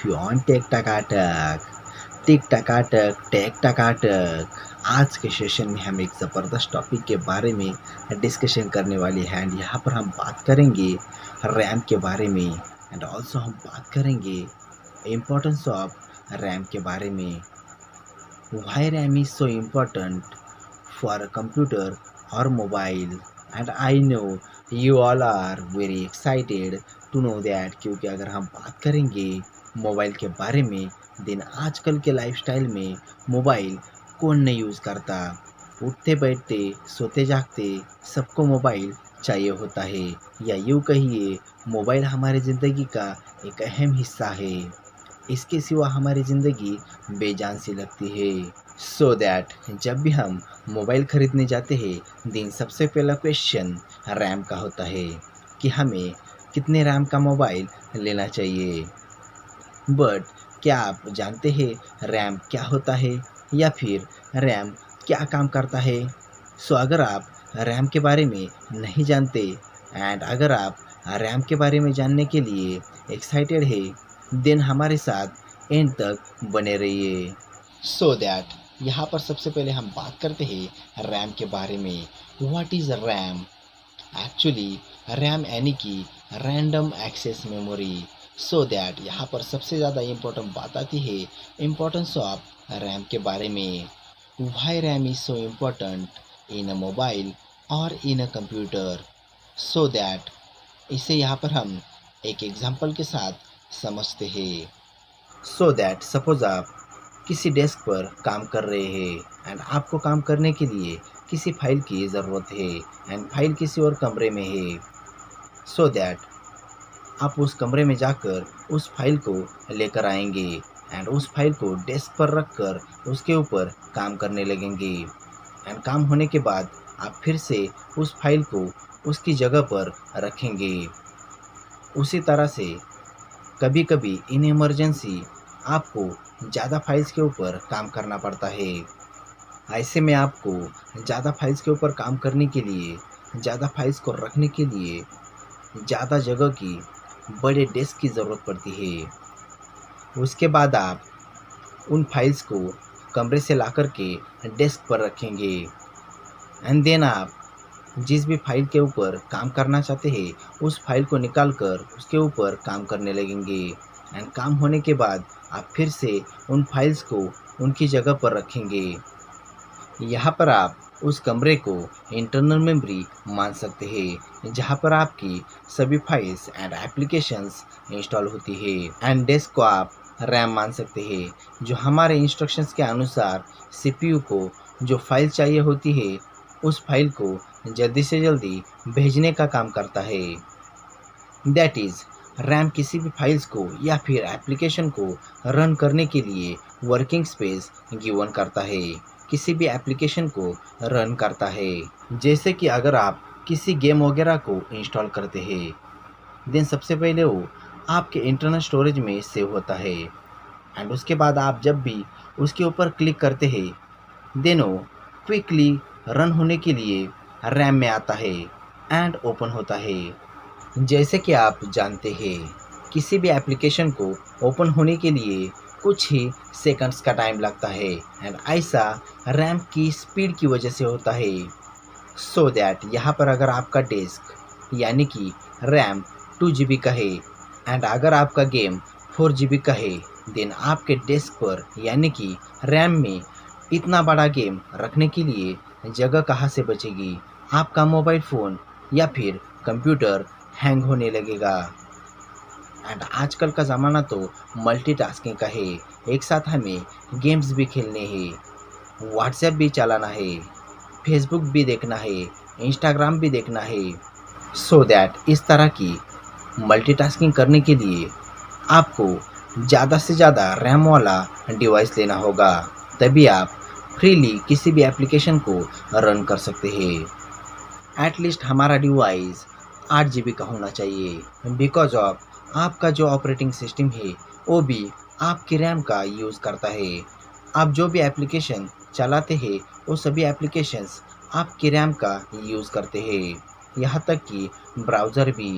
Everyone, take टकाटक टिक टकाटक take टकाटक। आज के session में हम एक ज़बरदस्त टॉपिक के बारे में डिस्कशन करने वाले हैं एंड यहाँ पर हम बात करेंगे रैम के बारे में एंड ऑल्सो हम बात करेंगे इम्पोर्टेंस ऑफ रैम के बारे में। Why RAM is so important for a computer और mobile and I know you all are very excited to know that, क्योंकि अगर हम बात करेंगे मोबाइल के बारे में देन आजकल के लाइफस्टाइल में मोबाइल कौन नहीं यूज़ करता। उठते बैठते सोते जागते सबको मोबाइल चाहिए होता है, या यूँ कहिए मोबाइल हमारी ज़िंदगी का एक अहम हिस्सा है। इसके सिवा हमारी ज़िंदगी बेजान सी लगती है। सो दैट जब भी हम मोबाइल ख़रीदने जाते हैं दिन सबसे पहला क्वेश्चन रैम का होता है कि हमें कितने रैम का मोबाइल लेना चाहिए। बट क्या आप जानते हैं रैम क्या होता है या फिर रैम क्या काम करता है? सो अगर आप रैम के बारे में नहीं जानते एंड अगर आप रैम के बारे में जानने के लिए एक्साइटेड है देन हमारे साथ एंड तक बने रहिए। सो दैट यहाँ पर सबसे पहले हम बात करते हैं रैम के बारे में। What is RAM? Actually RAM यानी कि random access memory. So that यहाँ पर सबसे ज़्यादा इम्पोर्टेंट बात आती है इम्पोर्टेंस ऑफ रैम के बारे में। Why RAM is so important in a mobile और in a computer. So that इसे यहाँ पर हम एक एग्जांपल के साथ समझते हैं। सो दैट सपोज आप किसी डेस्क पर काम कर रहे हैं एंड आपको काम करने के लिए किसी फाइल की ज़रूरत है एंड फाइल किसी और कमरे में है। सो दैट आप उस कमरे में जाकर उस फाइल को लेकर आएंगे एंड उस फाइल को डेस्क पर रखकर उसके ऊपर काम करने लगेंगे एंड काम होने के बाद आप फिर से उस फाइल को उसकी जगह पर रखेंगे। उसी तरह से कभी कभी इन इमरजेंसी आपको ज़्यादा फाइल्स के ऊपर काम करना पड़ता है। ऐसे में आपको ज़्यादा फाइल्स के ऊपर काम करने के लिए, ज़्यादा फाइल्स को रखने के लिए ज़्यादा जगह की बड़े डेस्क की ज़रूरत पड़ती है। उसके बाद आप उन फाइल्स को कमरे से ला कर के डेस्क पर रखेंगे एंड देन आप जिस भी फाइल के ऊपर काम करना चाहते हैं उस फाइल को निकाल कर उसके ऊपर काम करने लगेंगे एंड काम होने के बाद आप फिर से उन फाइल्स को उनकी जगह पर रखेंगे। यहाँ पर आप उस कमरे को इंटरनल मेमोरी मान सकते हैं जहाँ पर आपकी सभी फाइल्स एंड एप्लीकेशंस इंस्टॉल होती है एंड डेस्क को आप रैम मान सकते हैं जो हमारे इंस्ट्रक्शंस के अनुसार सीपीयू को जो फाइल चाहिए होती है उस फाइल को जल्दी से जल्दी भेजने का काम करता है। दैट इज़ रैम किसी भी फाइल्स को या फिर एप्लीकेशन को रन करने के लिए वर्किंग स्पेस गिवन करता है, किसी भी एप्लीकेशन को रन करता है। जैसे कि अगर आप किसी गेम वगैरह को इंस्टॉल करते हैं देन सबसे पहले वो आपके इंटरनल स्टोरेज में सेव होता है एंड उसके बाद आप जब भी उसके ऊपर क्लिक करते हैं देन वो क्विकली रन होने के लिए रैम में आता है एंड ओपन होता है। जैसे कि आप जानते हैं किसी भी एप्लीकेशन को ओपन होने के लिए कुछ ही सेकंड्स का टाइम लगता है एंड ऐसा रैम की स्पीड की वजह से होता है। सो दैट यहाँ पर अगर आपका डिस्क यानी कि रैम 2 GB का है एंड अगर आपका गेम 4 GB का है देन आपके डिस्क पर यानी कि रैम में इतना बड़ा गेम रखने के लिए जगह कहाँ से बचेगी? आपका मोबाइल फ़ोन या फिर कंप्यूटर हैंग होने लगेगा एंड आजकल का ज़माना तो मल्टीटास्किंग का है। एक साथ हमें गेम्स भी खेलने हैं, व्हाट्सएप भी चलाना है, फेसबुक भी देखना है, इंस्टाग्राम भी देखना है। सो दैट इस तरह की मल्टीटास्किंग करने के लिए आपको ज़्यादा से ज़्यादा रैम वाला डिवाइस लेना होगा, तभी आप फ्रीली किसी भी एप्लीकेशन को रन कर सकते हैं। एटलीस्ट हमारा डिवाइस 8 GB का होना चाहिए बिकॉज ऑफ आपका जो ऑपरेटिंग सिस्टम है वो भी आपकी रैम का यूज़ करता है। आप जो भी एप्लीकेशन चलाते हैं वो सभी एप्लीकेशंस आपकी रैम का यूज़ करते हैं, यहाँ तक कि ब्राउज़र भी।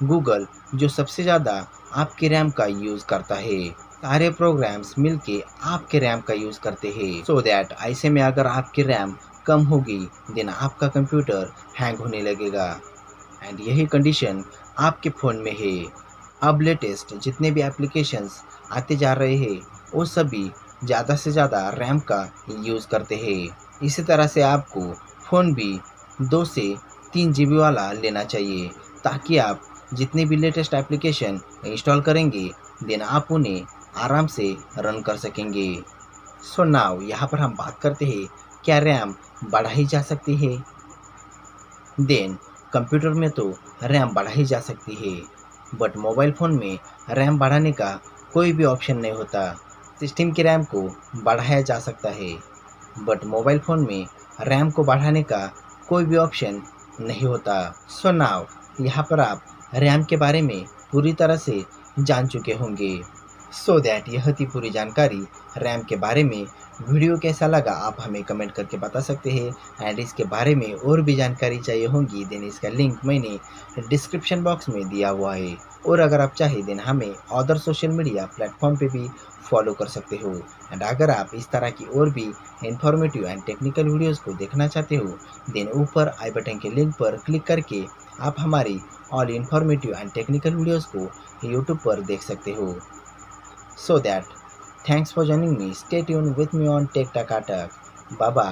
गूगल जो सबसे ज़्यादा आपके रैम का यूज़ करता है। सारे प्रोग्राम्स मिलके आपके रैम का यूज़ करते हैं। सो दैट ऐसे में अगर आपकी रैम कम होगी देन आपका कंप्यूटर हैंग होने लगेगा। एंड यही कंडीशन आपके फ़ोन में है। अब लेटेस्ट जितने भी एप्लीकेशंस आते जा रहे हैं वो सभी ज़्यादा से ज़्यादा रैम का यूज़ करते हैं। इसी तरह से आपको फ़ोन भी 2 से 3 जीबी वाला लेना चाहिए ताकि आप जितने भी लेटेस्ट एप्लीकेशन इंस्टॉल करेंगे देन आप उन्हें आराम से रन कर सकेंगे। सो नाउ यहाँ पर हम बात करते हैं क्या रैम बढ़ाई जा सकती है। देन कंप्यूटर में तो रैम बढ़ाई जा सकती है बट मोबाइल फ़ोन में रैम बढ़ाने का कोई भी ऑप्शन नहीं होता। सिस्टम की रैम को बढ़ाया जा सकता है बट मोबाइल फ़ोन में रैम को बढ़ाने का कोई भी ऑप्शन नहीं होता। सो नाउ यहाँ पर आप रैम के बारे में पूरी तरह से जान चुके होंगे। सो दैट यह थी पूरी जानकारी रैम के बारे में। वीडियो कैसा लगा आप हमें कमेंट करके बता सकते हैं एंड इसके बारे में और भी जानकारी चाहिए होगी देन इसका लिंक मैंने डिस्क्रिप्शन बॉक्स में दिया हुआ है। और अगर आप चाहे देन हमें अदर सोशल मीडिया प्लेटफॉर्म पे भी फॉलो कर सकते हो। एंड अगर आप इस तरह की और भी इंफॉर्मेटिव एंड टेक्निकल वीडियोज़ को देखना चाहते हो देन ऊपर आई बटन के लिंक पर क्लिक करके आप हमारी all informative and technical videos को यूट्यूब पर देख सकते हो। So that thanks for joining me. Stay tuned with me on Tech Takatak. Bye bye.